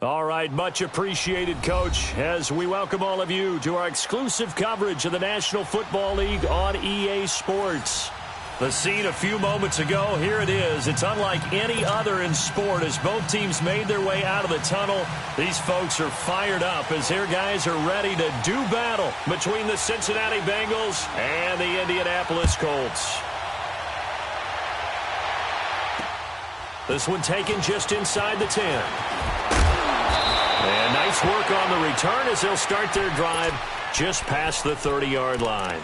All right, much appreciated, Coach, as we welcome all of you to our exclusive coverage of the National Football League on EA Sports. The scene a few moments ago, here it is. It's unlike any other in sport as both teams made their way out of the tunnel. These folks are fired up as their guys are ready to do battle between the Cincinnati Bengals and the Indianapolis Colts. This one taken just inside the 10. And nice work on the return as they'll start their drive just past the 30-yard line.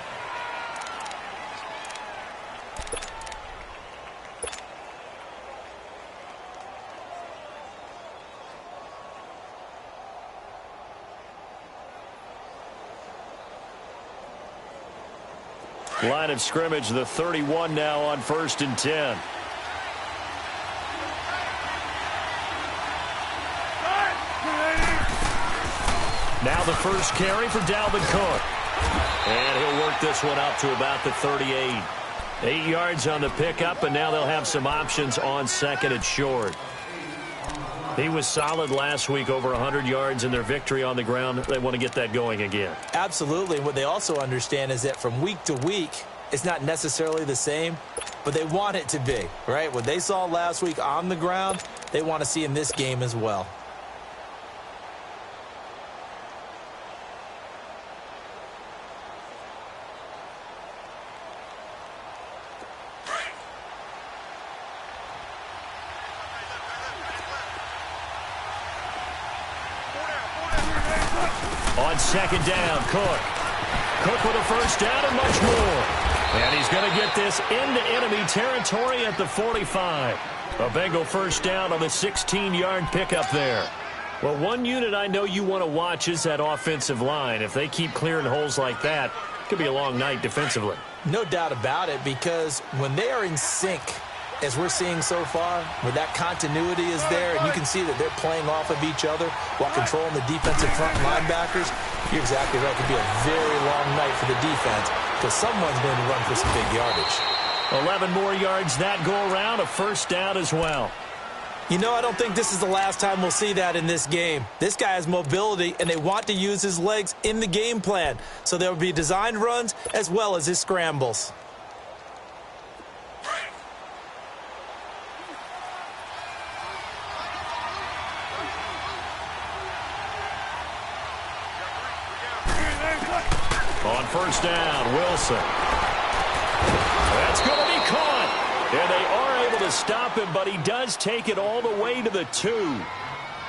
Line of scrimmage, the 31 now on 1st and 10. Now the first carry for Dalvin Cook. And he'll work this one up to about the 38. 8 yards on the pickup, and now they'll have some options on 2nd and short. He was solid last week, over 100 yards in their victory on the ground. They want to get that going again. Absolutely. What they also understand is that from week to week, it's not necessarily the same, but they want it to be, right? What they saw last week on the ground, they want to see in this game as well. On 2nd down, Cook. Cook with a first down and much more. And he's going to get this into enemy territory at the 45. A Bengal first down on the 16-yard pickup there. Well, one unit I know you want to watch is that offensive line. If they keep clearing holes like that, it could be a long night defensively. No doubt about it, because when they are in sync, as we're seeing so far, where that continuity is there, and you can see that they're playing off of each other while controlling the defensive front linebackers, you're exactly right. It could be a very long night for the defense because someone's going to run for some big yardage. 11 more yards that go around, a first down as well. You know, I don't think this is the last time we'll see that in this game. This guy has mobility, and they want to use his legs in the game plan. So there will be designed runs as well as his scrambles. On first down, Wilson. That's going to be caught. And they are able to stop him, but he does take it all the way to the 2.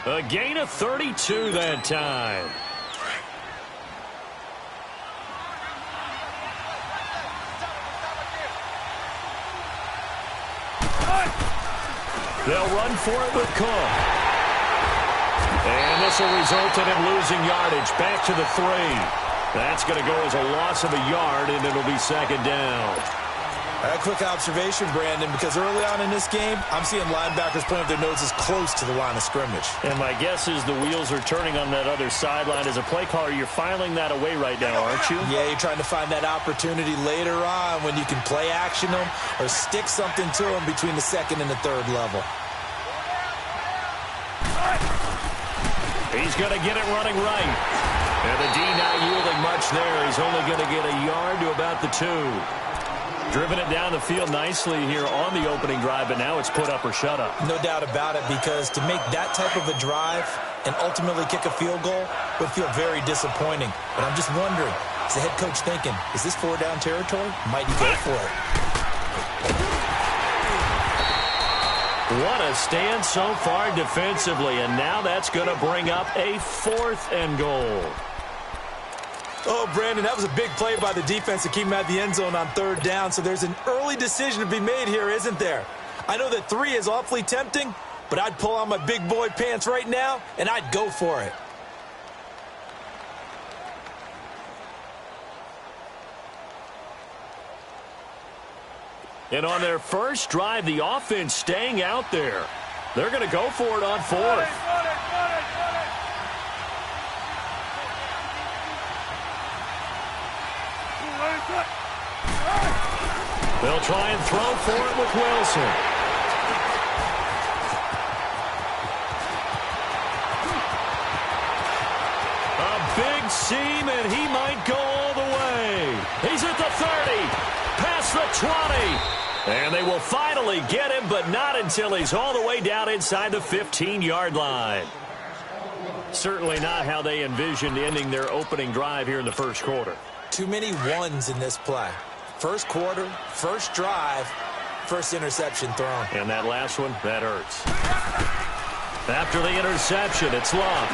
A gain of 32 that time. They'll run for it with Cook. And this will result in him losing yardage back to the 3. That's going to go as a loss of a yard, and it'll be 2nd down. A quick observation, Brandon, because early on in this game, I'm seeing linebackers putting their noses close to the line of scrimmage. And my guess is the wheels are turning on that other sideline. As a play caller, you're filing that away right now, aren't you? Yeah, you're trying to find that opportunity later on when you can play action them or stick something to them between the 2nd and the 3rd level. He's going to get it running right. And the D not yielding much there. He's only going to get a yard to about the 2. Driven it down the field nicely here on the opening drive, but now it's put up or shut up. No doubt about it, because to make that type of a drive and ultimately kick a field goal would feel very disappointing. But I'm just wondering, is the head coach thinking, is this 4-down territory? Might he go for it? What a stand so far defensively, and now that's going to bring up a 4th and goal. Oh, Brandon, that was a big play by the defense to keep him at the end zone on 3rd down, so there's an early decision to be made here, isn't there? I know that 3 is awfully tempting, but I'd pull on my big boy pants right now, and I'd go for it. And on their first drive, the offense staying out there. They're going to go for it on 4th. They'll try and throw for it with Wilson. seam, and he might go all the way. He's at the 30, past the 20. And they will finally get him, but not until he's all the way down inside the 15-yard line. Certainly not how they envisioned ending their opening drive here in the first quarter. Too many ones in this play. First quarter, first drive, first interception thrown. And that last one, that hurts. After the interception, it's Love.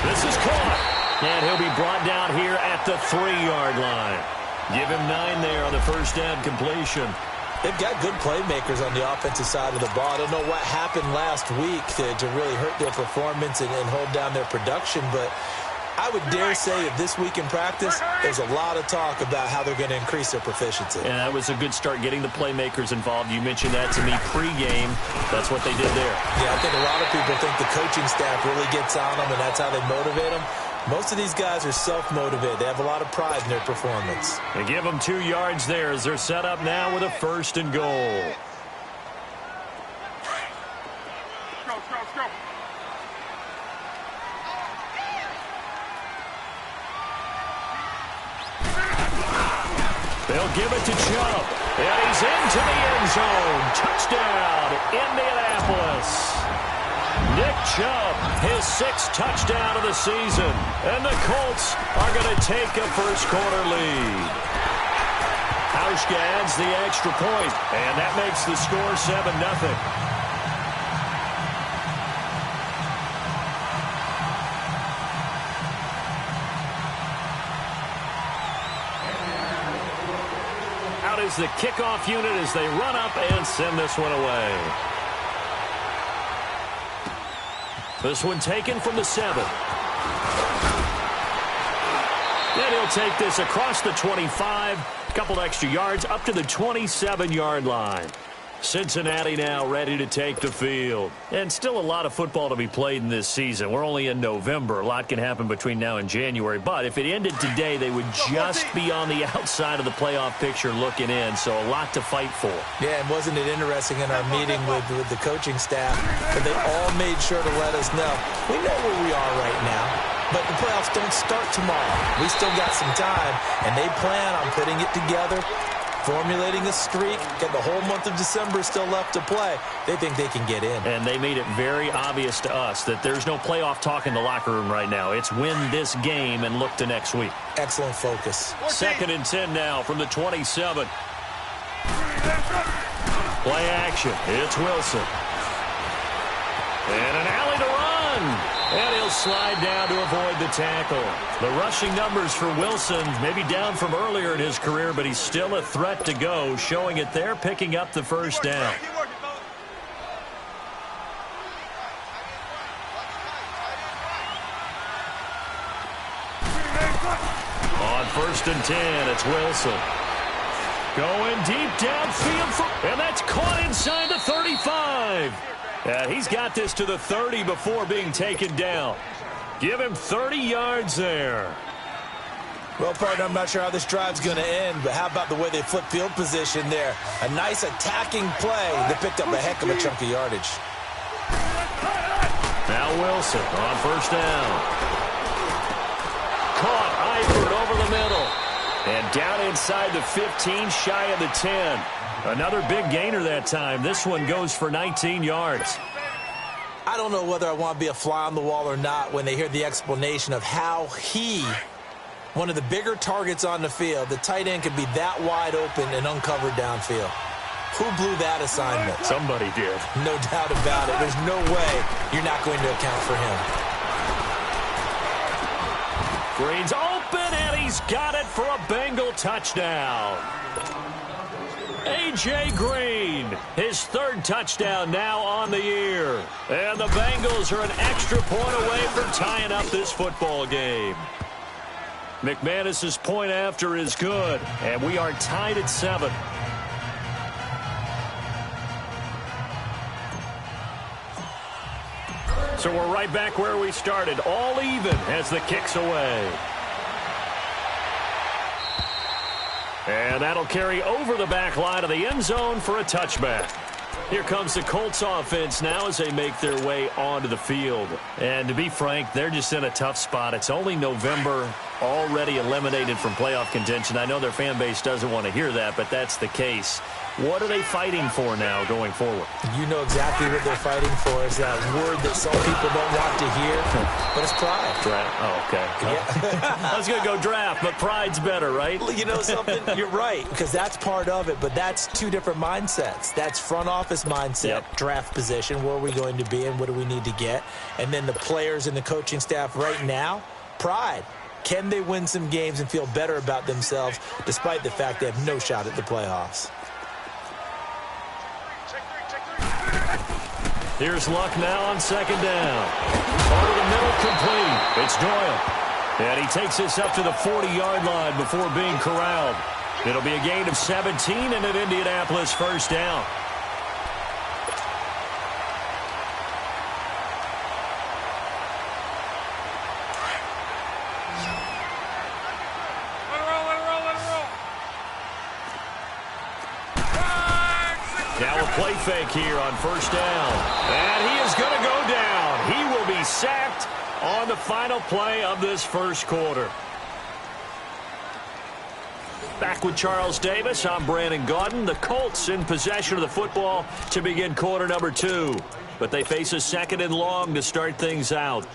This is caught. And he'll be brought down here at the 3-yard line. Give him 9 there on the first down completion. They've got good playmakers on the offensive side of the ball. I don't know what happened last week to really hurt their performance and hold down their production, but I would dare say that this week in practice, there's a lot of talk about how they're going to increase their proficiency. And that was a good start, getting the playmakers involved. You mentioned that to me pregame. That's what they did there. Yeah, I think a lot of people think the coaching staff really gets on them, and that's how they motivate them. Most of these guys are self-motivated. They have a lot of pride in their performance. They give them 2 yards there as they're set up now with a 1st and goal. They'll give it to Chubb. And he's into the end zone. Touchdown, Indianapolis. Nick Chubb, his 6th touchdown of the season. And the Colts are going to take a first-quarter lead. Hauschka adds the extra point, and that makes the score 7-0. Out is the kickoff unit as they run up and send this one away. This one taken from the 7. Then he'll take this across the 25. A couple extra yards up to the 27-yard line. Cincinnati now ready to take the field. And still a lot of football to be played in this season. We're only in November. A lot can happen between now and January. But if it ended today, they would just be on the outside of the playoff picture looking in. So a lot to fight for. Yeah, and wasn't it interesting in our meeting with the coaching staff that they all made sure to let us know, we know where we are right now, but the playoffs don't start tomorrow. We still got some time, and they plan on putting it together, formulating a streak, get the whole month of December still left to play. They think they can get in. And they made it very obvious to us that there's no playoff talk in the locker room right now. It's win this game and look to next week. Excellent focus. 2nd and 10 now from the 27. Play action. It's Wilson. And an alley to run. And he'll slide down to avoid the tackle. The rushing numbers for Wilson, maybe down from earlier in his career, but he's still a threat to go, showing it there, picking up the first down. On 1st and 10, it's Wilson. Going deep downfield, and that's caught inside the 35. He's got this to the 30 before being taken down. Give him 30 yards there. Well, partner, I'm not sure how this drive's going to end, but how about the way they flip field position there? A nice attacking play that picked up a heck of a chunk of yardage. Now Wilson on 1st down. Caught Eifert over the middle. And down inside the 15, shy of the 10. Another big gainer that time. This one goes for 19 yards. I don't know whether I want to be a fly on the wall or not when they hear the explanation of how one of the bigger targets on the field, the tight end could be that wide open and uncovered downfield. Who blew that assignment? Somebody did. No doubt about it. There's no way you're not going to account for him. Green's open, and he's got it for a Bengal touchdown. A.J. Green, his 3rd touchdown now on the year. And the Bengals are an extra point away from tying up this football game. McManus's point after is good, and we are tied at 7. So we're right back where we started, all even as the kick's away. And that'll carry over the back line of the end zone for a touchback. Here comes the Colts offense now as they make their way onto the field. And to be frank, they're just in a tough spot. It's only November, already eliminated from playoff contention. I know their fan base doesn't want to hear that, but that's the case. What are they fighting for now going forward? You know exactly what they're fighting for. Is that word that some people don't want to hear, but it's pride. Draft. Oh, okay. Yeah. I was going to go draft, but pride's better, right? You know something? You're right, because that's part of it, but that's two different mindsets. That's front office mindset, draft position, where are we going to be and what do we need to get? And then the players and the coaching staff right now, pride. Can they win some games and feel better about themselves despite the fact they have no shot at the playoffs? Here's Luck now on second down. Over the middle, complete. It's Doyle. And he takes this up to the 40-yard line before being corralled. It'll be a gain of 17 and an Indianapolis first down. Now a play fake here on first down. And he is going to go down. He will be sacked on the final play of this first quarter. Back with Charles Davis, I'm Brandon Gaudin. The Colts in possession of the football to begin quarter number 2. But they face a second and long to start things out.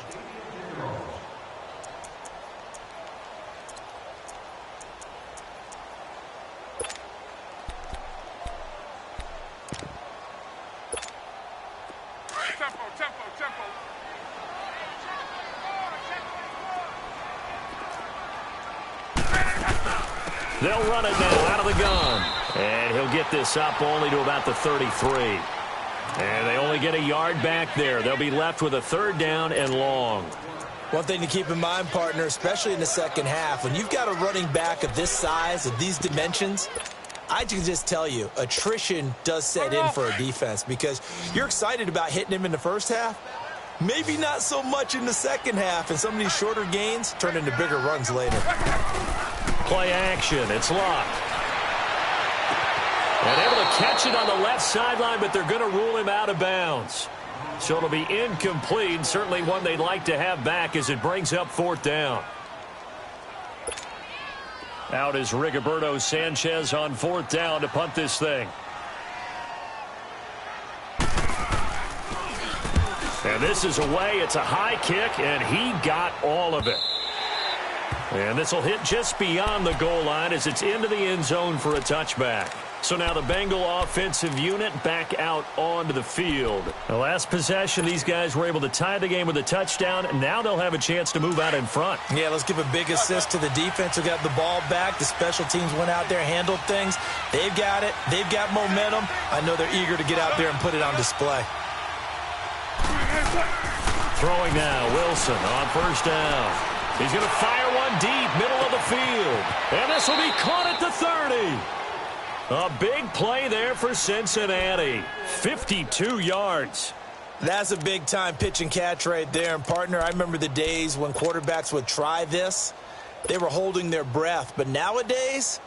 They'll run it now out of the gun. And he'll get this up only to about the 33. And they only get a yard back there. They'll be left with a third down and long. One thing to keep in mind, partner, especially in the second half, when you've got a running back of this size, of these dimensions, I can just tell you, attrition does set in for a defense because you're excited about hitting him in the first half. Maybe not so much in the second half, and some of these shorter gains turn into bigger runs later. Play action. It's Luck. And able to catch it on the left sideline, but they're going to rule him out of bounds. So it'll be incomplete. Certainly one they'd like to have back as it brings up fourth down. Out is Rigoberto Sanchez on fourth down to punt this thing. And this is away. It's a high kick, and he got all of it. And this will hit just beyond the goal line as it's into the end zone for a touchback. So now the Bengal offensive unit back out onto the field. The last possession, these guys were able to tie the game with a touchdown, and now they'll have a chance to move out in front. Yeah, let's give a big assist to the defense who got the ball back. The special teams went out there, handled things. They've got it. They've got momentum. I know they're eager to get out there and put it on display. Throwing now, Wilson on first down. He's going to fire one deep, middle of the field. And this will be caught at the 30. A big play there for Cincinnati. 52 yards. That's a big-time pitch and catch right there. And, partner, I remember the days when quarterbacks would try this. They were holding their breath. But nowadays,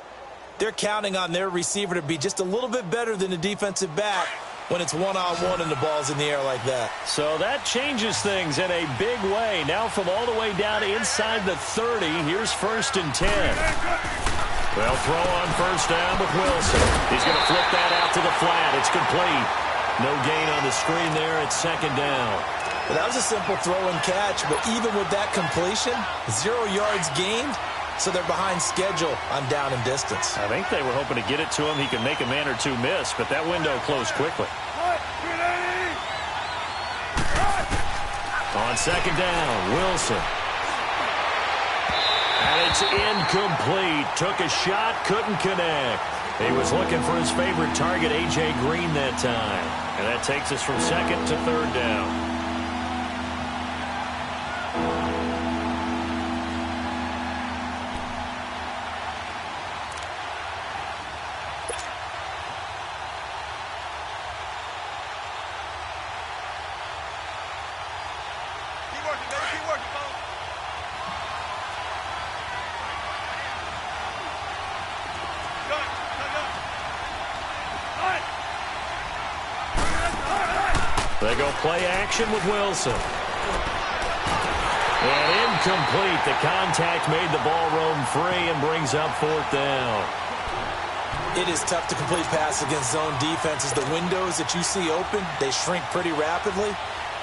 they're counting on their receiver to be just a little bit better than the defensive back when it's one-on-one and the ball's in the air like that. So that changes things in a big way. Now from all the way down inside the 30, here's first and 10. They'll throw on first down with Wilson. He's going to flip that out to the flat. It's complete. No gain on the screen there. It's second down. Well, that was a simple throw and catch, but even with that completion, 0 yards gained, so they're behind schedule on down and distance. I think they were hoping to get it to him. He could make a man or two miss, but that window closed quickly. On second down, Wilson. And it's incomplete. Took a shot, couldn't connect. He was looking for his favorite target, A.J. Green, that time. And that takes us from second to third down. They go play action with Wilson. And incomplete. The contact made the ball roam free and brings up 4th down. It is tough to complete pass against zone defenses. The windows that you see open, they shrink pretty rapidly.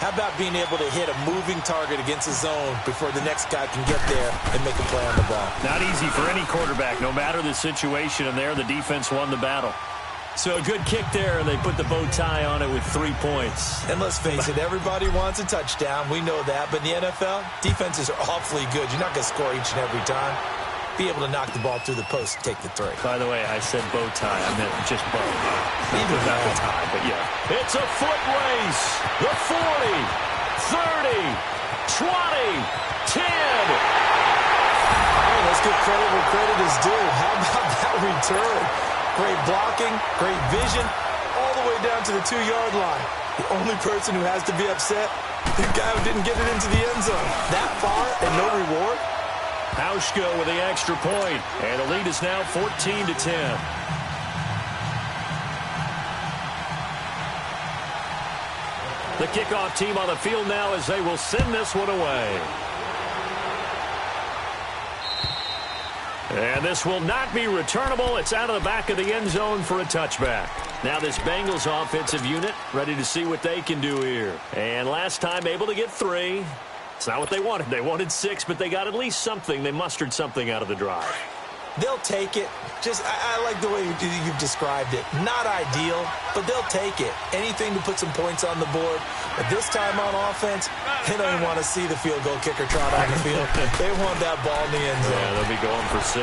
How about being able to hit a moving target against a zone before the next guy can get there and make a play on the ball? Not easy for any quarterback. No matter the situation, and there the defense won the battle. So a good kick there, and they put the bow tie on it with 3 points. And let's face it, everybody wants a touchdown. We know that. But in the NFL, defenses are awfully good. You're not going to score each and every time. Be able to knock the ball through the post and take the 3. By the way, I said bow tie. I meant just bow. Not the tie, but yeah. It's a foot race. The 40, 30, 20, 10. Hey, let's give credit where credit is due. How about that return? Great blocking, great vision, all the way down to the 2-yard line. The only person who has to be upset, the guy who didn't get it into the end zone. That far and no reward. Hauschka with the extra point, and the lead is now 14-10. The kickoff team on the field now as they will send this one away. And this will not be returnable. It's out of the back of the end zone for a touchback. Now this Bengals offensive unit ready to see what they can do here. And last time able to get 3. It's not what they wanted. They wanted 6, but they got at least something. They mustered something out of the drive. They'll take it. I like the way you've described it. Not ideal, but they'll take it. Anything to put some points on the board. But this time on offense, they don't even want to see the field goal kicker trot on the field. They want that ball in the end zone. Yeah, they'll be going for 6.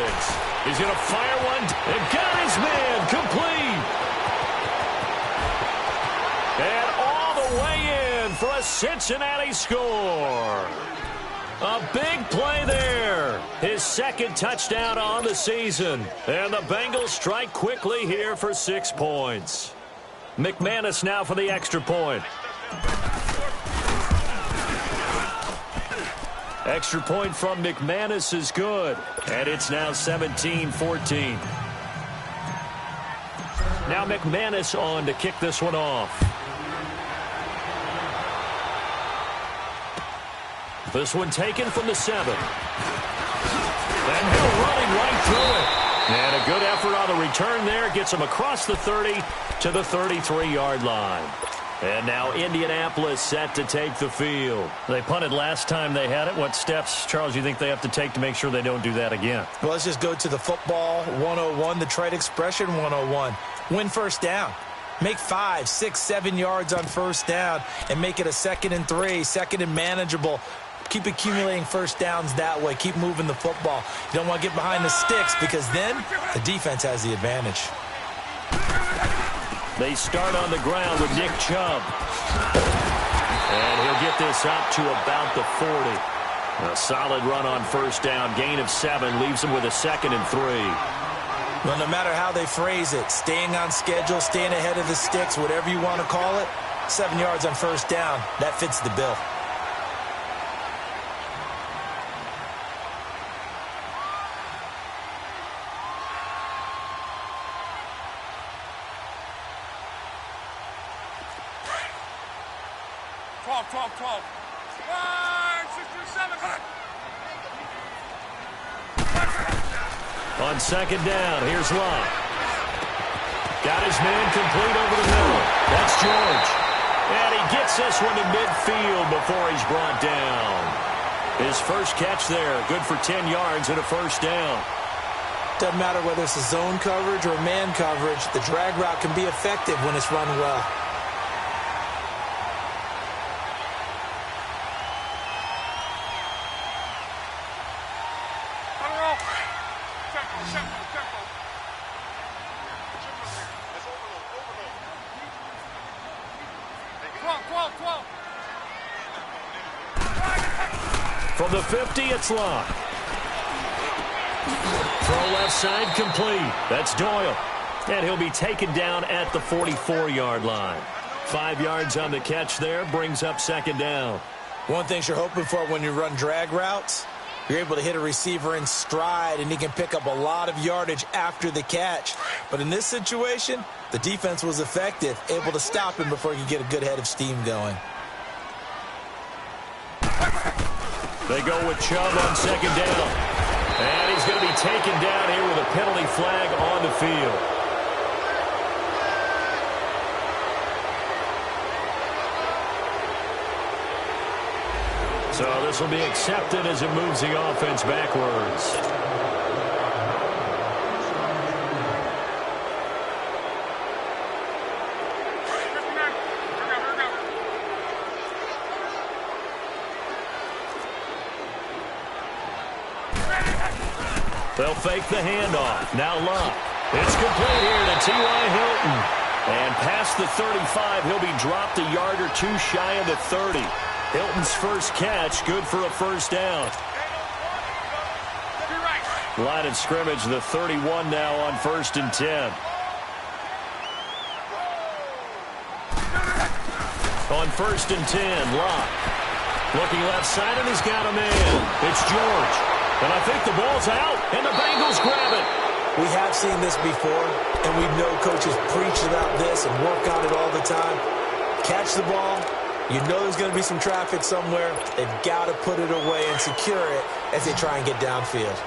He's going to fire one. And got his man complete. And all the way in for a Cincinnati score. A big play there. His 2nd touchdown on the season. And the Bengals strike quickly here for 6 points. McManus now for the extra point. Extra point from McManus is good. And it's now 17-14. Now McManus on to kick this one off. This one taken from the 7. And Hill running right through it. And a good effort on the return there. Gets him across the 30 to the 33-yard line. And now Indianapolis set to take the field. They punted last time they had it. What steps, Charles, you think they have to take to make sure they don't do that again? Well, let's just go to the football 101, the trade expression 101. Win first down. Make 5, 6, 7 yards on first down and make it a 2nd and 3, 2nd and manageable. Keep accumulating first downs that way. Keep moving the football. You don't want to get behind the sticks because then the defense has the advantage. They start on the ground with Nick Chubb. And he'll get this up to about the 40. A solid run on first down. Gain of 7 leaves him with a 2nd and 3. Well, no matter how they phrase it, staying on schedule, staying ahead of the sticks, whatever you want to call it, 7 yards on first down, that fits the bill. On 2nd down, here's Love. Got his man complete over the middle. That's George. And he gets this one to midfield before he's brought down. His first catch there, good for 10 yards and a first down. Doesn't matter whether it's a zone coverage or man coverage, the drag route can be effective when it's run well. From the 50, it's Locke. Throw left side complete. That's Doyle. And he'll be taken down at the 44-yard line. 5 yards on the catch there, brings up 2nd down. One thing you're hoping for when you run drag routes, You're able to hit a receiver in stride, and he can pick up a lot of yardage after the catch. But in this situation, the defense was effective, able to stop him before he could get a good head of steam going. They go with Chubb on second down. And he's going to be taken down here with a penalty flag on the field. So this will be accepted as it moves the offense backwards. They'll fake the handoff. Now Luck. It's complete here to T.Y. Hilton. And past the 35, he'll be dropped a yard or two shy of the 30. Hilton's first catch, good for a first down. Line of scrimmage, the 31 now on 1st and 10. On 1st and 10, Luck. Looking left side, and he's got a man. It's George. And I think the ball's out, and the Bengals grab it. We have seen this before, and we know coaches preach about this and work on it all the time. Catch the ball. You know there's going to be some traffic somewhere. They've got to put it away and secure it as they try and get downfield.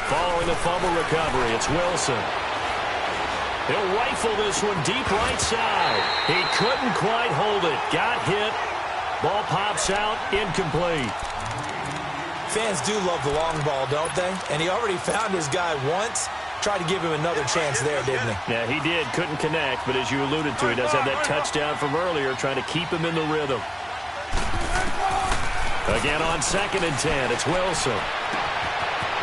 Following the fumble recovery, it's Wilson. He'll rifle this one deep right side. He couldn't quite hold it. Got hit. Ball pops out, incomplete. Fans do love the long ball, don't they? And he already found his guy once. Tried to give him another chance there, didn't he? Yeah, he did. Couldn't connect, but as you alluded to, he does have that touchdown from earlier, trying to keep him in the rhythm. Again on 2nd and 10, it's Wilson.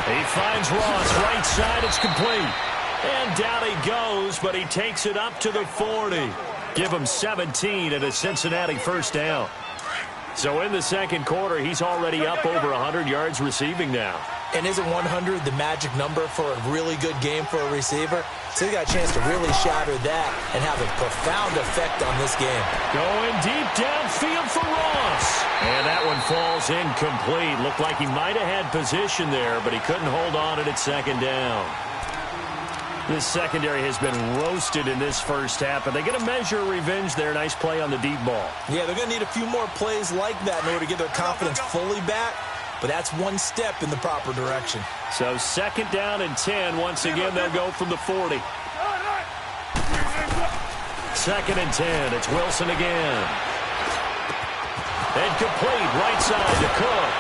He finds Ross, right side, it's complete. And down he goes, but he takes it up to the 40. Give him 17 and a Cincinnati first down. So in the second quarter, he's already up over 100 yards receiving now. And isn't 100 the magic number for a really good game for a receiver? So he got a chance to really shatter that and have a profound effect on this game. Going deep downfield for Ross. And that one falls incomplete. Looked like he might have had position there, but he couldn't hold on it at second down. This secondary has been roasted in this first half, but they're going to measure revenge there. Nice play on the deep ball. Yeah, they're going to need a few more plays like that in order to get their confidence fully back. But that's one step in the proper direction. So 2nd down and 10. Once again, they'll go from the 40. 2nd and 10. It's Wilson again. And complete right side to Cook.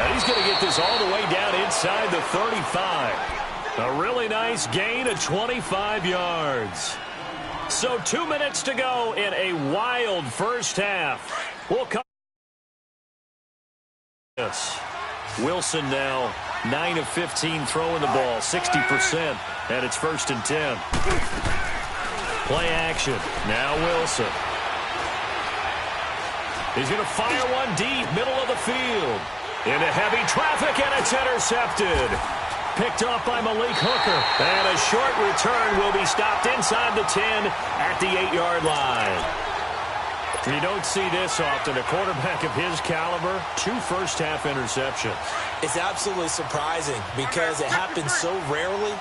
And he's going to get this all the way down inside the 35. A really nice gain of 25 yards. So 2 minutes to go in a wild first half. We'll come. Yes. Wilson now 9 of 15 throwing the ball, 60%, and it's 1st and 10. Play action. Now Wilson. He's going to fire one deep, middle of the field. Into heavy traffic, and it's intercepted. Picked off by Malik Hooker. And a short return will be stopped inside the 10 at the 8-yard line. You don't see this often. A quarterback of his caliber, 2 first-half interceptions. It's absolutely surprising because it happens so rarely.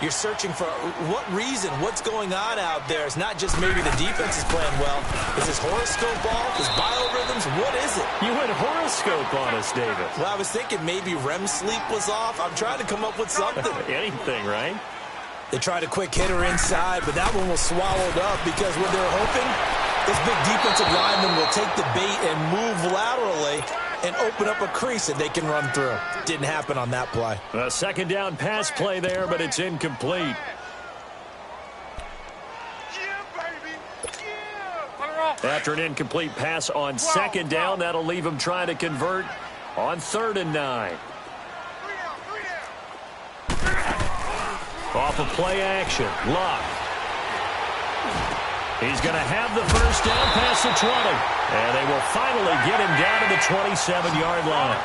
You're searching for what reason, what's going on out there. It's not just maybe the defense is playing well. Is this horoscope off? Is biorhythms? What is it? You went horoscope on us, David. Well, I was thinking maybe REM sleep was off. I'm trying to come up with something. Anything, right? They tried a quick hitter inside, but that one was swallowed up because what they're hoping, this big defensive lineman will take the bait and move laterally and open up a crease that they can run through. Didn't happen on that play. A 2nd down pass play there, but it's incomplete. After an incomplete pass on 2nd down, that'll leave him trying to convert on 3rd and 9. Off of play action, Luck. He's going to have the first down past the 20. And they will finally get him down to the 27-yard line.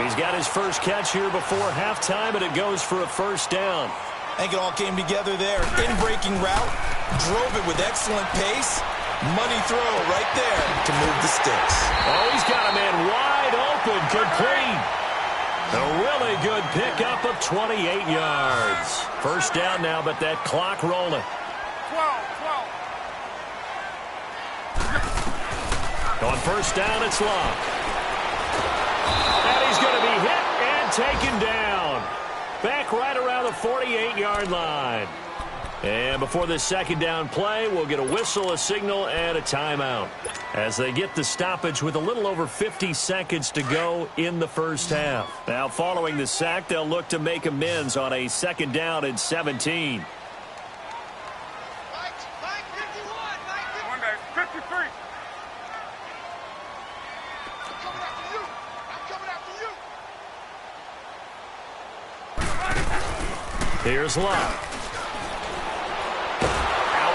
He's got his first catch here before halftime, and it goes for a first down. I think it all came together there. In-breaking route, drove it with excellent pace, Money throw right there to move the sticks. Oh, he's got a man wide open, complete. A really good pickup of 28 yards. First down now, but that clock rolling. 12. On first down, it's Locke. And he's going to be hit and taken down. Back right around the 48-yard line. And before this second down play, we'll get a whistle, a signal, and a timeout as they get the stoppage with a little over 50 seconds to go in the first half. Now, following the sack, they'll look to make amends on a second down and 17. Here's Locke.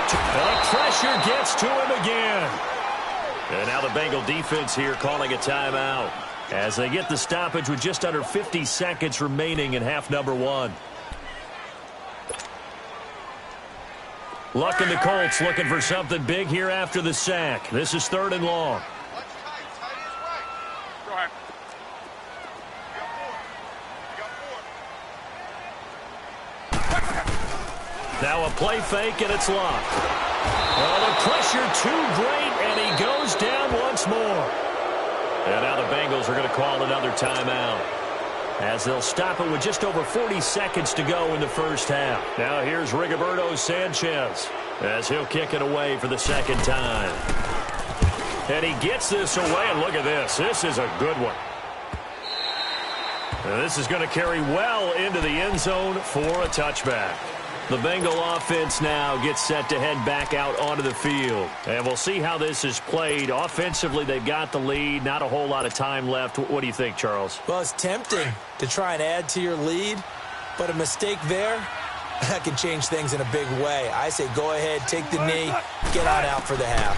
The pressure gets to him again. And now the Bengal defense here calling a timeout as they get the stoppage with just under 50 seconds remaining in half number one. Luck and the Colts looking for something big here after the sack. This is 3rd and long. Now a play fake, and it's Locke. Oh, the pressure too great, and he goes down once more. And now the Bengals are going to call another timeout as they'll stop it with just over 40 seconds to go in the first half. Now here's Rigoberto Sanchez as he'll kick it away for the second time. And he gets this away, and look at this. This is a good one. And this is going to carry well into the end zone for a touchback. The Bengal offense now gets set to head back out onto the field. And we'll see how this is played. Offensively, they've got the lead. Not a whole lot of time left. What do you think, Charles? Well, it's tempting to try and add to your lead, but a mistake there, that can change things in a big way. I say go ahead, take the knee, get on out for the half.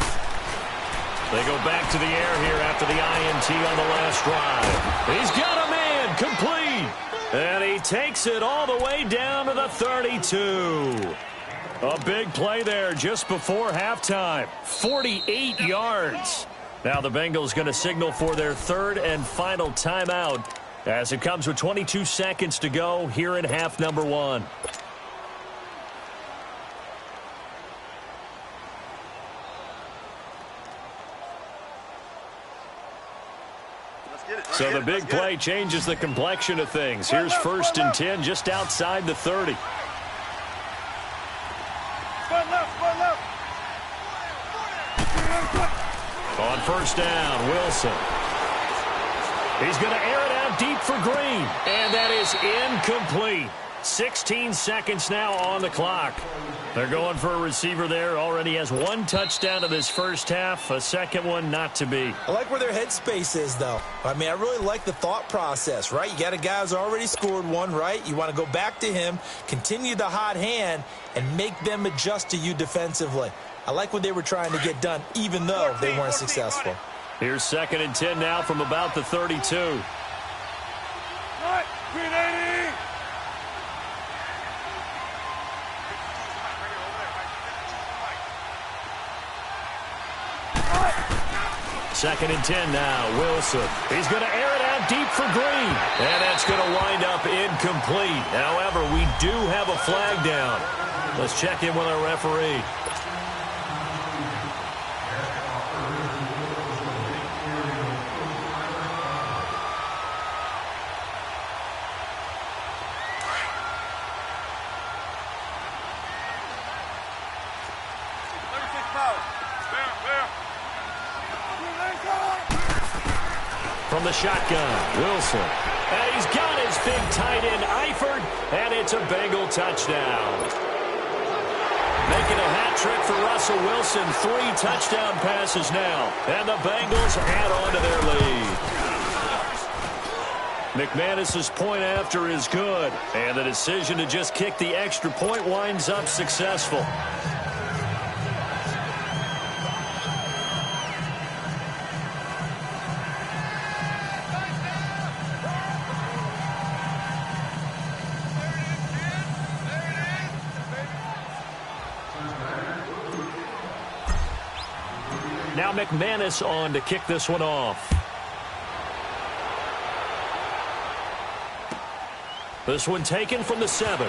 They go back to the air here after the INT on the last drive. He's got a man, complete. And he takes it all the way down to the 32. A big play there just before halftime. 48 yards. Now the Bengals going to signal for their 3rd and final timeout as it comes with 22 seconds to go here in half number one. So the big play changes the complexion of things. Here's 1st and 10 just outside the 30. On first down, Wilson. He's going to air it out deep for Green. And that is incomplete. 16 seconds now on the clock. They're going for a receiver there. Already has 1 touchdown in this first half. A second one not to be. I like where their headspace is, though. I mean, I really like the thought process, right? You got a guy who's already scored one, right? You want to go back to him, continue the hot hand, and make them adjust to you defensively. I like what they were trying to get done, even though they weren't successful. Here's 2nd and 10 now from about the 32. Second and 10 now, Wilson. He's going to air it out deep for Green. And that's going to wind up incomplete. However, we do have a flag down. Let's check in with our referee. From the shotgun, Wilson. And he's got his big tight end, Eifert, and it's a Bengal touchdown. Making a hat trick for Russell Wilson. 3 touchdown passes now. And the Bengals add on to their lead. McManus's point after is good. And the decision to just kick the extra point winds up successful. Now McManus on to kick this one off. This one taken from the 7.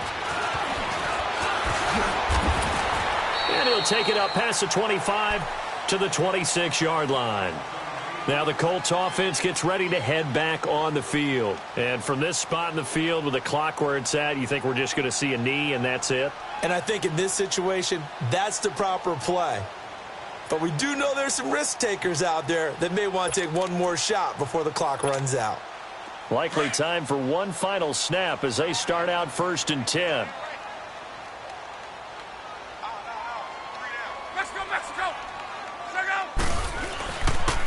And he'll take it up past the 25 to the 26-yard line. Now the Colts offense gets ready to head back on the field. And from this spot in the field with the clock where it's at, you think we're just going to see a knee and that's it? And I think in this situation, that's the proper play. But we do know there's some risk takers out there that may want to take one more shot before the clock runs out. Likely time for one final snap as they start out 1st and 10.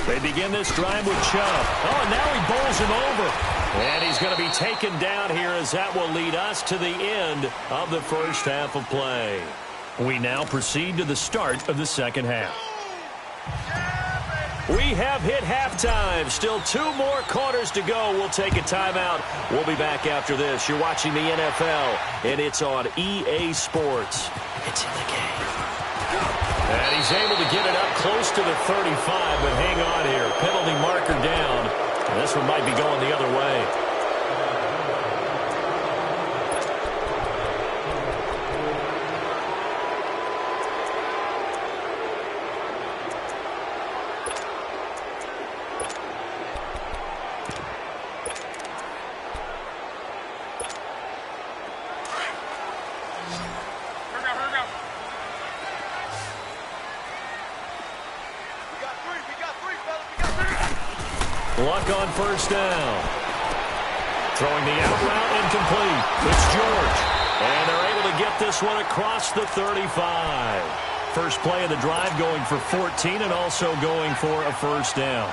They begin this drive with Chubb. Oh, and now he bowls him over. And he's going to be taken down here as that will lead us to the end of the first half of play. We now proceed to the start of the second half. We have hit halftime. Still 2 more quarters to go. We'll take a timeout. We'll be back after this. You're watching the NFL, and it's on EA Sports. It's in the game. And he's able to get it up close to the 35, but hang on here. Penalty marker down. And this one might be going the other way. Luck on first down. Throwing the out route incomplete. It's George. And they're able to get this one across the 35. First play of the drive going for 14 and also going for a first down.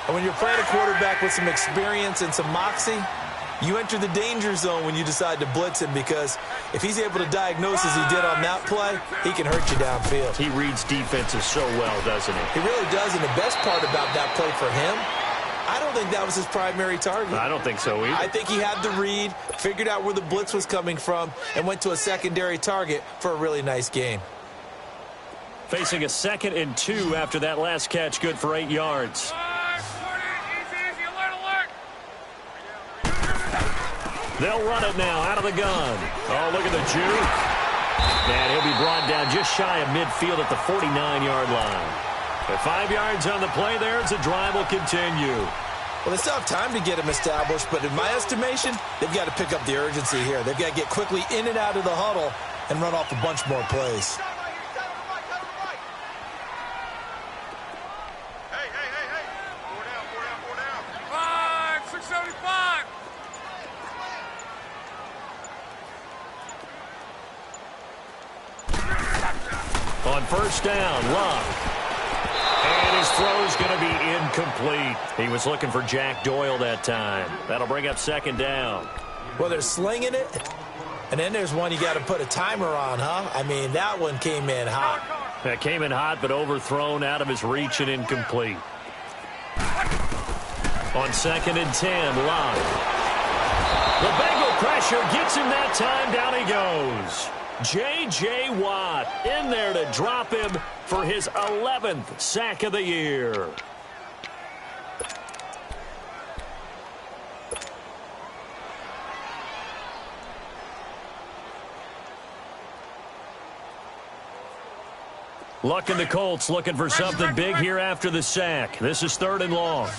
And when you're playing a quarterback with some experience and some moxie, you enter the danger zone when you decide to blitz him, because if he's able to diagnose as he did on that play, he can hurt you downfield. He reads defenses so well, doesn't he? He really does, and the best part about that play for him, I don't think that was his primary target. I don't think so either. I think he had the read, figured out where the blitz was coming from, and went to a secondary target for a really nice gain. Facing a 2nd and 2 after that last catch, good for 8 yards. They'll run it now out of the gun. Oh, look at the juke. And he'll be brought down just shy of midfield at the 49-yard line. At 5 yards on the play there as the drive will continue. Well, they still have time to get him established, but in my estimation, they've got to pick up the urgency here. They've got to get quickly in and out of the huddle and run off a bunch more plays. On first down, Love. And his throw's going to be incomplete. He was looking for Jack Doyle that time. That'll bring up 2nd down. Well, they're slinging it, and then there's one you got to put a timer on, huh? I mean, that one came in hot. That came in hot, but overthrown out of his reach and incomplete. On 2nd and 10, Love. The Bengal pressure gets him that time. Down he goes. J.J. Watt in there to drop him for his 11th sack of the year. Luck in the Colts looking for something big here after the sack. This is 3rd and long.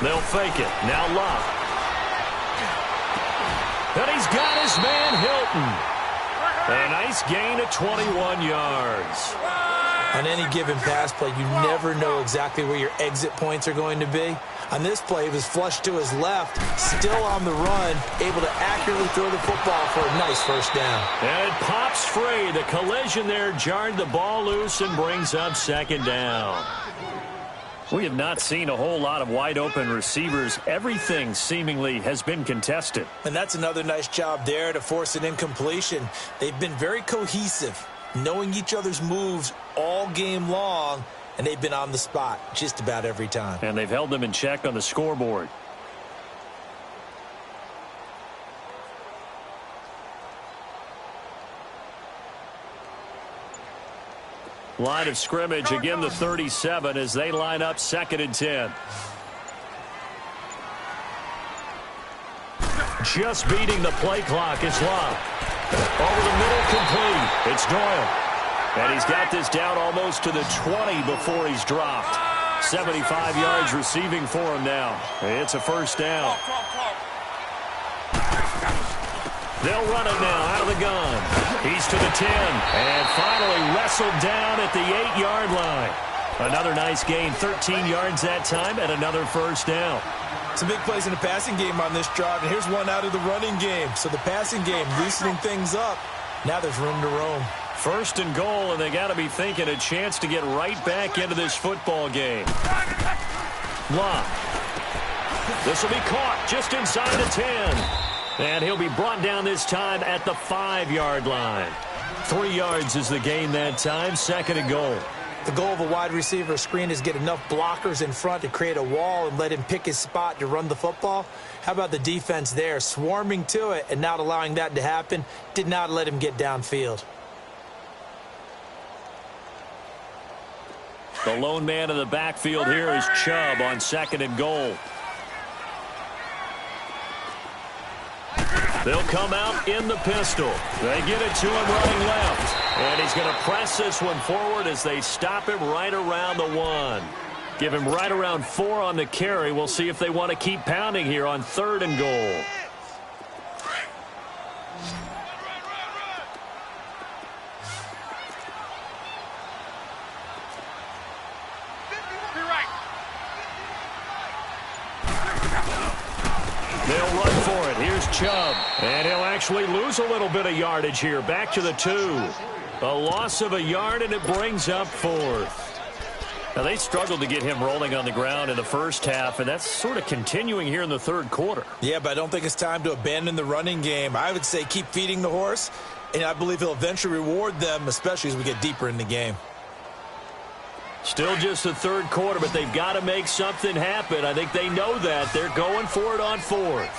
They'll fake it. Now Luck. And he's got his man Hilton. A nice gain of 21 yards. On any given pass play, you never know exactly where your exit points are going to be. On this play, he was flushed to his left, still on the run, able to accurately throw the football for a nice first down. And it pops free. The collision there jarred the ball loose and brings up 2nd down. We have not seen a whole lot of wide-open receivers. Everything seemingly has been contested. And that's another nice job there to force an incompletion. They've been very cohesive, knowing each other's moves all game long, and they've been on the spot just about every time. And they've held them in check on the scoreboard. Line of scrimmage, again the 37 as they line up 2nd and 10. Just beating the play clock is Love. Over the middle, complete. It's Doyle. And he's got this down almost to the 20 before he's dropped. 75 yards receiving for him now. It's a first down. They'll run it now out of the gun. He's to the 10 and finally wrestled down at the 8-yard line. Another nice gain, 13 yards that time, and another first down. Some big plays in the passing game on this drive, and here's one out of the running game. So the passing game loosening things up. Now there's room to roam. 1st and goal, and they got to be thinking a chance to get right back into this football game. Love. This will be caught just inside the 10. And he'll be brought down this time at the 5-yard line. 3 yards is the gain that time, 2nd and goal. The goal of a wide receiver screen is get enough blockers in front to create a wall and let him pick his spot to run the football. How about the defense there, swarming to it and not allowing that to happen? Did not let him get downfield. The lone man in the backfield here is Chubb on 2nd and goal. They'll come out in the pistol. They get it to him running left. And he's going to press this one forward as they stop him right around the 1. Give him right around 4 on the carry. We'll see if they want to keep pounding here on 3rd and goal. They'll run for it. Here's Chubb. And he'll actually lose a little bit of yardage here. Back to the 2. A loss of a yard, and it brings up 4th. Now, they struggled to get him rolling on the ground in the first half, and that's sort of continuing here in the 3rd quarter. Yeah, but I don't think it's time to abandon the running game. I would say keep feeding the horse, and I believe he'll eventually reward them, especially as we get deeper in the game. Still just the 3rd quarter, but they've got to make something happen. I think they know that. They're going for it on 4th.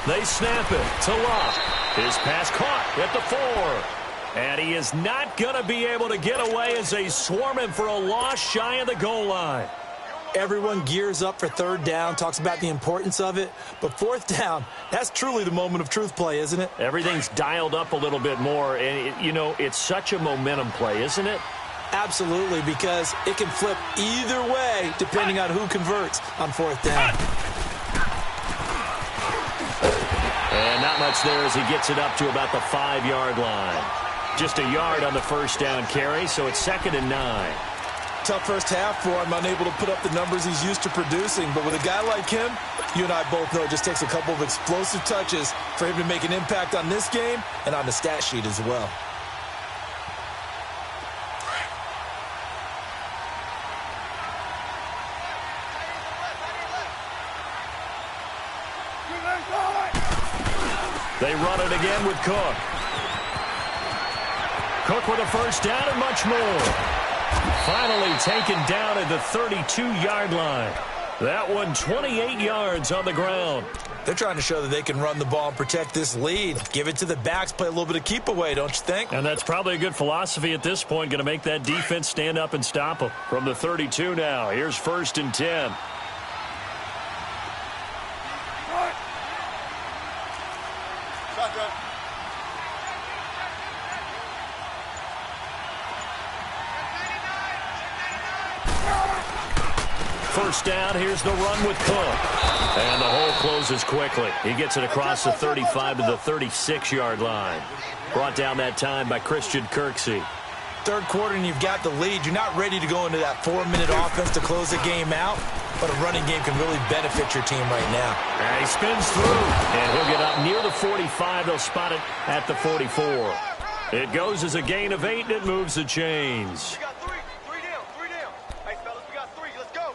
They snap it to Locke. His pass caught at the 4. And he is not going to be able to get away as they swarm him for a loss shy of the goal line. Everyone gears up for 3rd down, talks about the importance of it. But 4th down, that's truly the moment of truth play, isn't it? Everything's dialed up a little bit more. And, you know, it's such a momentum play, isn't it? Absolutely, because it can flip either way depending on who converts on 4th down. And not much there as he gets it up to about the 5-yard line. Just a yard on the first down carry, so it's 2nd and 9. Tough first half for him, unable to put up the numbers he's used to producing. But with a guy like him, you and I both know it just takes a couple of explosive touches for him to make an impact on this game and on the stat sheet as well. They run it again with Cook. Cook with a first down and much more. Finally taken down at the 32-yard line. That one 28 yards on the ground. They're trying to show that they can run the ball and protect this lead. Give it to the backs, play a little bit of keep away, don't you think? And that's probably a good philosophy at this point. Going to make that defense stand up and stop them. From the 32 now, here's 1st and 10. First down, here's the run with Cook. And the hole closes quickly. He gets it across the 35 to the 36-yard line. Brought down that time by Christian Kirksey. 3rd quarter and you've got the lead. You're not ready to go into that 4-minute offense to close the game out, but a running game can really benefit your team right now. And he spins through, and he'll get up near the 45. They'll spot it at the 44. It goes as a gain of 8, and it moves the chains. We got 3 down, 3 down. Hey, fellas, we got 3. Let's go.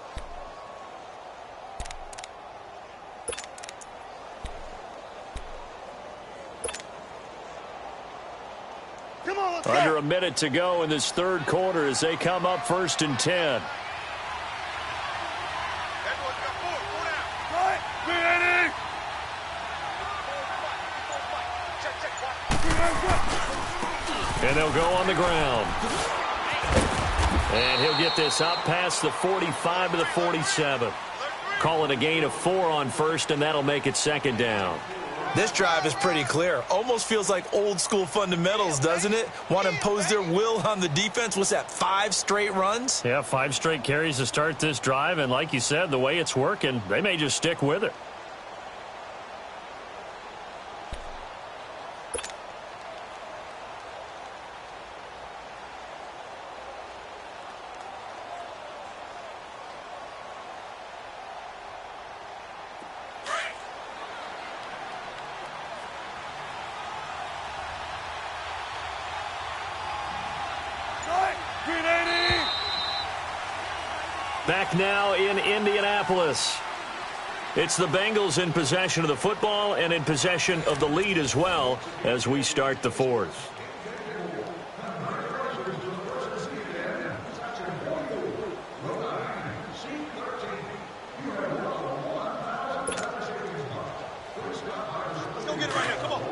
Come on, let's go. Under a minute to go in this 3rd quarter as they come up 1st and 10. He'll go on the ground. And he'll get this up past the 45 to the 47. Call it a gain of 4 on first, and that'll make it second down. This drive is pretty clear. Almost feels like old school fundamentals, doesn't it? Want to impose their will on the defense. What's that, 5 straight runs? Yeah, 5 straight carries to start this drive, and like you said, the way it's working, they may just stick with it. Back now in Indianapolis. It's the Bengals in possession of the football and in possession of the lead as well as we start the fourth. Let's go get it right here. Come on.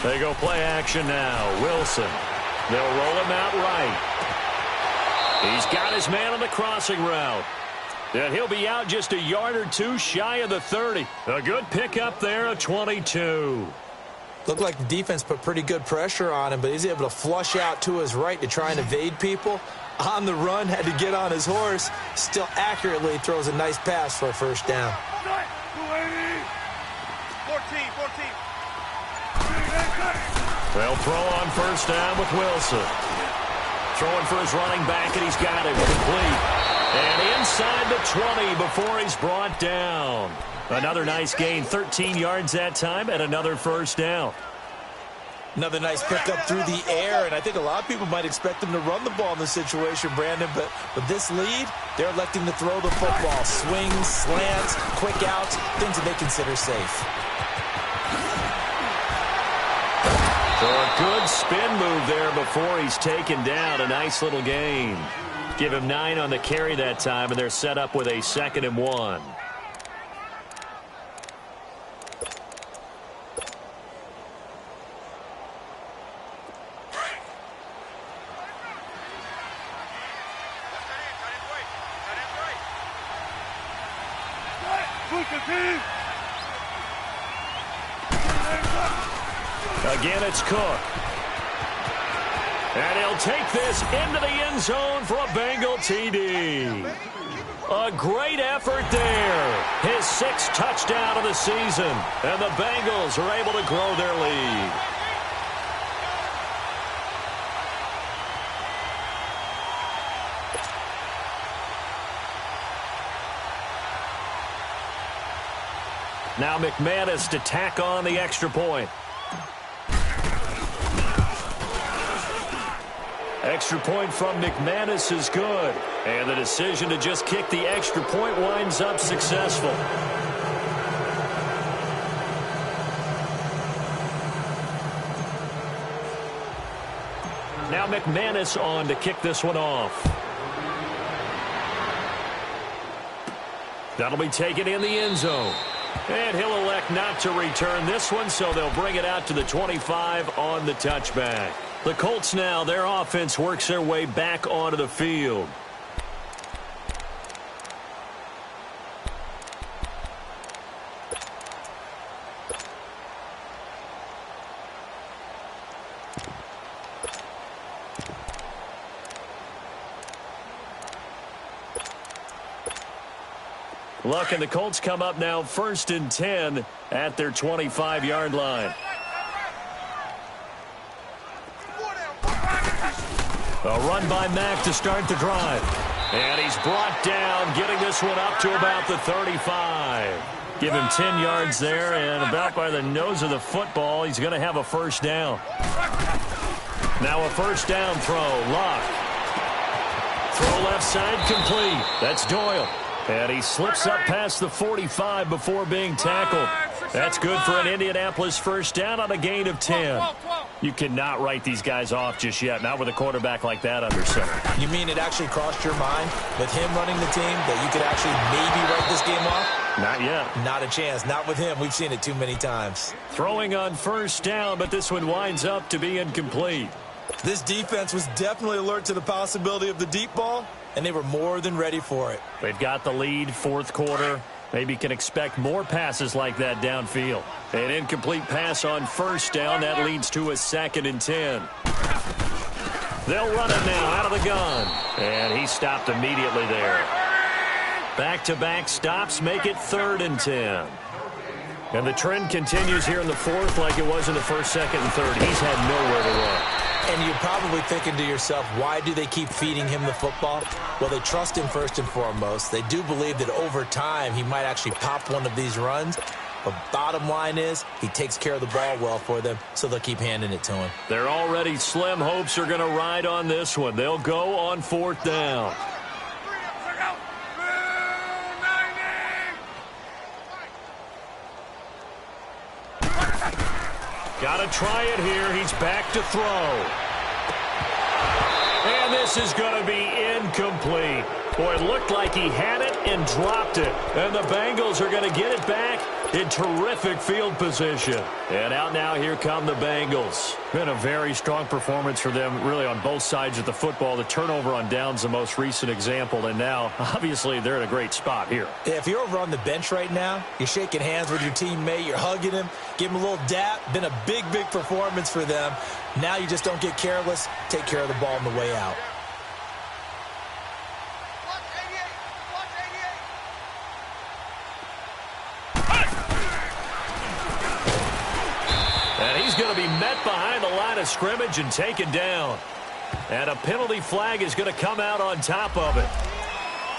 They go play action now. Wilson. They'll roll him out right. He's got his man on the crossing route. And he'll be out just a yard or two shy of the 30. A good pickup there, a 22. Looked like the defense put pretty good pressure on him, but he's able to flush out to his right to try and evade people. On the run, had to get on his horse. Still accurately throws a nice pass for a first down. 14. They'll throw on first down with Wilson. Throwing for his running back, and he's got him complete. And inside the 20 before he's brought down. Another nice gain, 13 yards that time, and another first down. Another nice pickup through the air, and I think a lot of people might expect them to run the ball in this situation, Brandon, but with this lead, they're electing to throw the football. Swings, slants, quick outs, things that they consider safe. So a good spin move there before he's taken down. A nice little gain. Give him 9 on the carry that time, and they're set up with a 2nd and 1. Again, it's Cook. And he'll take this into the end zone for a Bengal TD. A great effort there. His 6th touchdown of the season. And the Bengals are able to grow their lead. Now McManus to tack on the extra point. Extra point from McManus is good. And the decision to just kick the extra point winds up successful. Now McManus on to kick this one off. That'll be taken in the end zone. And he'll elect not to return this one, so they'll bring it out to the 25 on the touchback. The Colts now, their offense works their way back onto the field. Luck and the Colts come up now 1st and 10 at their 25-yard line. A run by Mack to start the drive. And he's brought down, getting this one up to about the 35. Give him 10 yards there, and about by the nose of the football, he's going to have a first down. Now a first down throw. Luck. Throw left side complete. That's Doyle. And he slips up past the 45 before being tackled. That's good for an Indianapolis first down on a gain of 10. You cannot write these guys off just yet, not with a quarterback like that under center. You mean it actually crossed your mind with him running the team that you could actually maybe write this game off? Not yet. Not a chance. Not with him. We've seen it too many times. Throwing on first down, but this one winds up to be incomplete. This defense was definitely alert to the possibility of the deep ball, and they were more than ready for it. They've got the lead, fourth quarter. Maybe can expect more passes like that downfield. An incomplete pass on first down. That leads to a 2nd and 10. They'll run it now out of the gun. And he stopped immediately there. Back-to-back stops make it 3rd and 10. And the trend continues here in the fourth like it was in the first, second, and third. He's had nowhere to run. And you're probably thinking to yourself, why do they keep feeding him the football? Well, they trust him first and foremost. They do believe that over time he might actually pop one of these runs. But bottom line is he takes care of the ball well for them, so they'll keep handing it to him. Their already slim hopes are going to ride on this one. They'll go on 4th down. Got to try it here. He's back to throw. And this is going to be incomplete. Boy, it looked like he had it and dropped it. And the Bengals are going to get it back in terrific field position. And out now, here come the Bengals. Been a very strong performance for them, really, on both sides of the football. The turnover on downs, the most recent example. And now, obviously, they're in a great spot here. Yeah, if you're over on the bench right now, you're shaking hands with your teammate, you're hugging him, give him a little dap. Been a big, big performance for them. Now you just don't get careless. Take care of the ball on the way out. And he's going to be met behind the line of scrimmage and taken down. And a penalty flag is going to come out on top of it.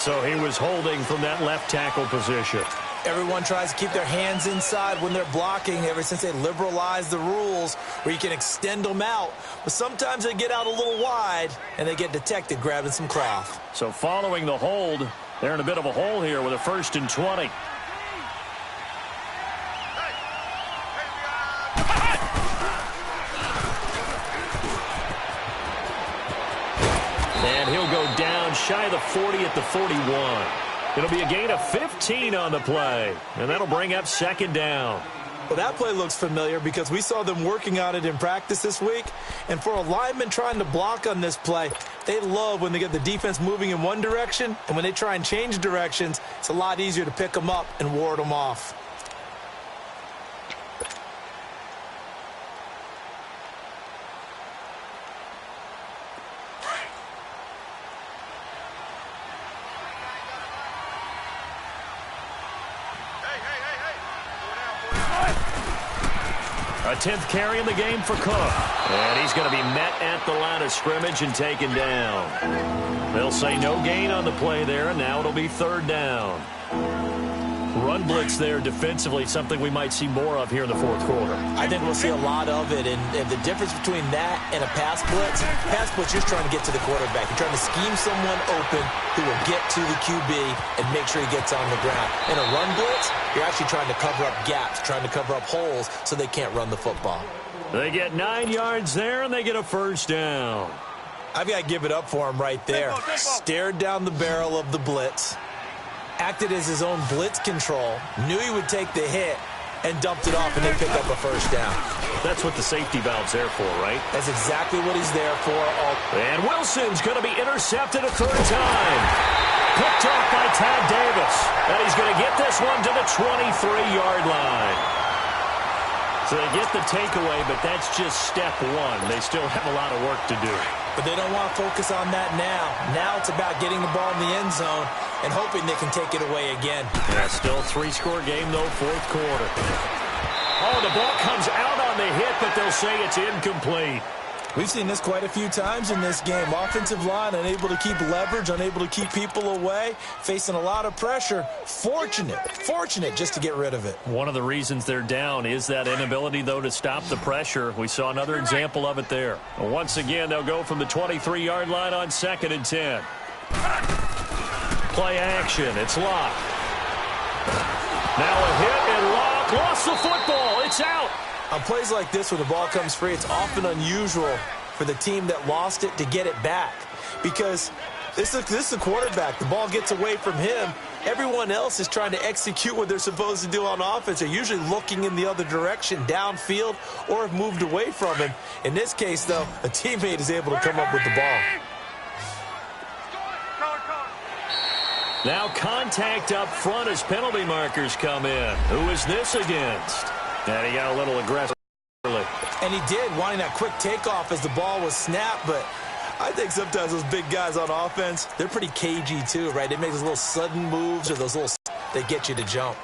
So he was holding from that left tackle position. Everyone tries to keep their hands inside when they're blocking ever since they liberalized the rules where you can extend them out. But sometimes they get out a little wide and they get detected grabbing some cloth. So following the hold, they're in a bit of a hole here with a 1st and 20. And he'll go down shy of the 40 at the 41. It'll be a gain of 15 on the play. And that'll bring up 2nd down. Well, that play looks familiar because we saw them working on it in practice this week. And for a lineman trying to block on this play, they love when they get the defense moving in one direction. And when they try and change directions, it's a lot easier to pick them up and ward them off. A 10th carry in the game for Cook. And he's going to be met at the line of scrimmage and taken down. They'll say no gain on the play there, and now it'll be 3rd down. Run blitz there defensively, something we might see more of here in the fourth quarter. I think we'll see a lot of it, and the difference between that and a pass blitz, you're just trying to get to the quarterback. You're trying to scheme someone open who will get to the QB and make sure he gets on the ground. In a run blitz, you're actually trying to cover up gaps, trying to cover up holes so they can't run the football. They get 9 yards there, and they get a 1st down. I've got to give it up for him right there. Stared down the barrel of the blitz, acted as his own blitz control, knew he would take the hit, and dumped it off, and they pick up a 1st down. That's what the safety valve's there for, right? That's exactly what he's there for. And Wilson's going to be intercepted a 3rd time. Picked off by Tad Davis. And he's going to get this one to the 23-yard line. So they get the takeaway, but that's just step one. They still have a lot of work to do. But they don't want to focus on that now. Now it's about getting the ball in the end zone and hoping they can take it away again. Yeah, still 3-score game, though, fourth quarter. Oh, the ball comes out on the hit, but they'll say it's incomplete. We've seen this quite a few times in this game. Offensive line unable to keep leverage, unable to keep people away, facing a lot of pressure. Fortunate just to get rid of it. One of the reasons they're down is that inability, though, to stop the pressure. We saw another example of it there. Once again, they'll go from the 23-yard line on 2nd and 10. play action. It's Locke. Now a hit, and Locke lost the football. It's out. On plays like this where the ball comes free, it's often unusual for the team that lost it to get it back. Because this is the quarterback. The ball gets away from him. Everyone else is trying to execute what they're supposed to do on offense. They're usually looking in the other direction, downfield, or have moved away from him. In this case, though, a teammate is able to come up with the ball. Now contact up front as penalty markers come in. Who is this against? And he got a little aggressive early. And he did, wanting that quick takeoff as the ball was snapped, but I think sometimes those big guys on offense, they're pretty cagey too, right? They make those little sudden moves or those little that get you to jump.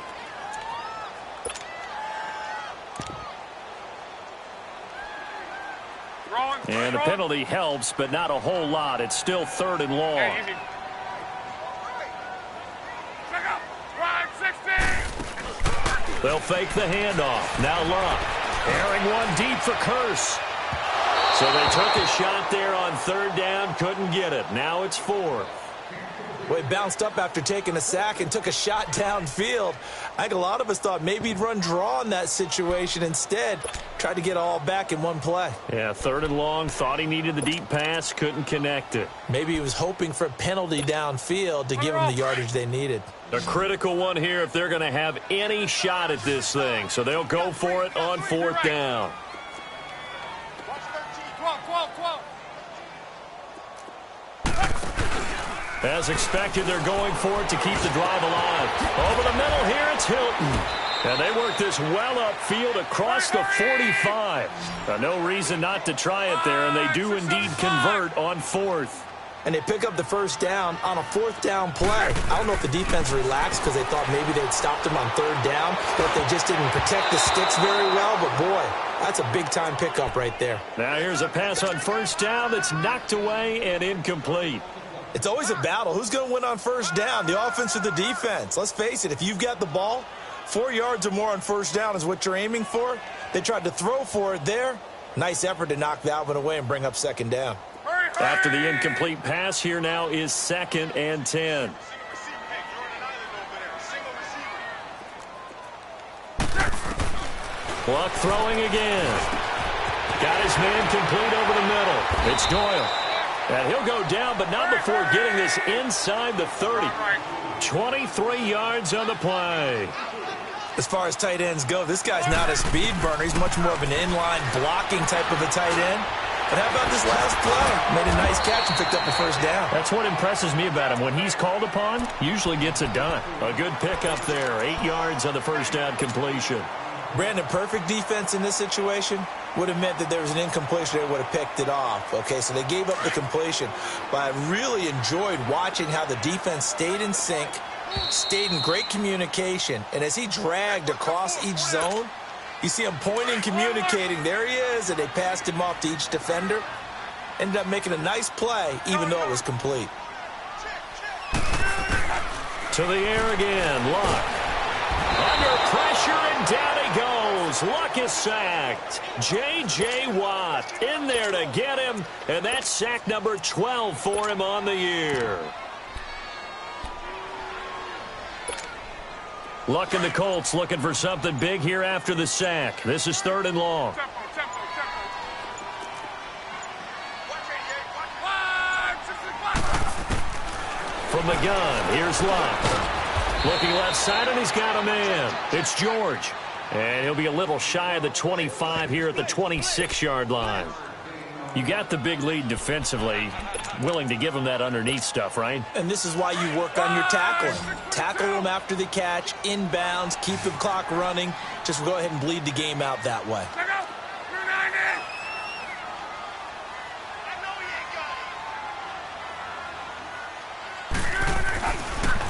And the penalty helps, but not a whole lot. It's still 3rd and long. They'll fake the handoff. Now Locke. Airing one deep for Curse. So they took a shot there on 3rd down, couldn't get it. Now it's 4th. Well, he bounced up after taking a sack and took a shot downfield. I think a lot of us thought maybe he'd run draw in that situation. Instead, tried to get all back in one play. Yeah, 3rd and long, thought he needed the deep pass, couldn't connect it. Maybe he was hoping for a penalty downfield to give him the yardage they needed. A critical one here if they're going to have any shot at this thing. So they'll go for it on 4th down. As expected, they're going for it to keep the drive alive. Over the middle here, it's Hilton. And they work this well upfield across the 45. No reason not to try it there, and they do indeed convert on 4th. And they pick up the 1st down on a 4th down play. I don't know if the defense relaxed because they thought maybe they'd stopped them on 3rd down, or if they just didn't protect the sticks very well. But, boy, that's a big-time pickup right there. Now here's a pass on 1st down that's knocked away and incomplete. It's always a battle. Who's going to win on 1st down, the offense or the defense? Let's face it, if you've got the ball, 4 yards or more on 1st down is what you're aiming for. They tried to throw for it there. Nice effort to knock that one away and bring up 2nd down. After the incomplete pass, here now is 2nd and 10. Luck throwing again. Got his man complete over the middle. It's Doyle. And he'll go down, but not before getting this inside the 30. 23 yards on the play. As far as tight ends go, this guy's not a speed burner. He's much more of an inline blocking type of a tight end. But how about this last play? Made a nice catch and picked up the 1st down. That's what impresses me about him. When he's called upon, usually gets it done. A good pickup there. 8 yards on the 1st down completion. Brandon, perfect defense in this situation would have meant that there was an incompletion. They would have picked it off. Okay, so they gave up the completion. But I really enjoyed watching how the defense stayed in sync, stayed in great communication. And as he dragged across each zone, you see him pointing, communicating. There he is, and they passed him off to each defender. Ended up making a nice play, even though it was complete. To the air again, Luck. Under pressure, and down he goes. Luck is sacked. J.J. Watt in there to get him, and that's sack number 12 for him on the year. Luck and the Colts looking for something big here after the sack. This is 3rd and long. From the gun, here's Luck. Looking left side, and he's got a man. It's George. And he'll be a little shy of the 25 here at the 26-yard line. You got the big lead defensively. Willing to give him that underneath stuff, right? And this is why you work on your tackling. Tackle them after the catch, inbounds, keep the clock running. Just go ahead and bleed the game out that way.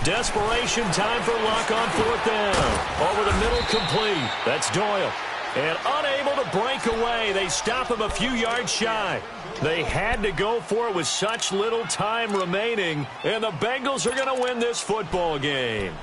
Desperation time for Luck on 4th down. Over the middle, complete. That's Doyle. And unable to break away. They stop him a few yards shy. They had to go for it with such little time remaining. And the Bengals are going to win this football game.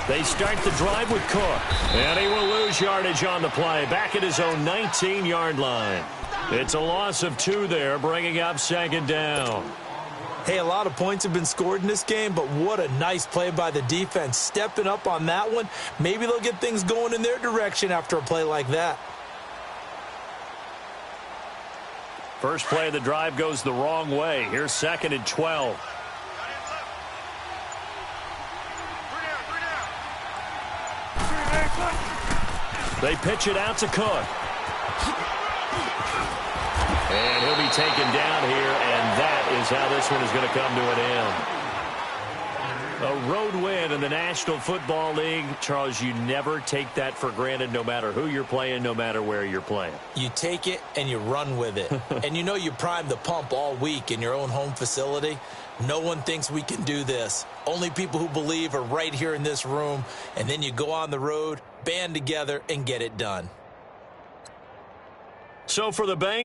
They start the drive with Cook. And he will lose yardage on the play. Back at his own 19-yard line. It's a loss of 2 there, bringing up second down. Hey, a lot of points have been scored in this game, but what a nice play by the defense. Stepping up on that one, maybe they'll get things going in their direction after a play like that. First play of the drive goes the wrong way. Here's 2nd and 12. They pitch it out to Cook. And he'll be taken down here, and that is how this one is going to come to an end. A road win in the National Football League. Charles, you never take that for granted, no matter who you're playing, no matter where you're playing. You take it and you run with it. And you know you primed the pump all week in your own home facility. No one thinks we can do this. Only people who believe are right here in this room. And then you go on the road, band together, and get it done. So for the Bengals,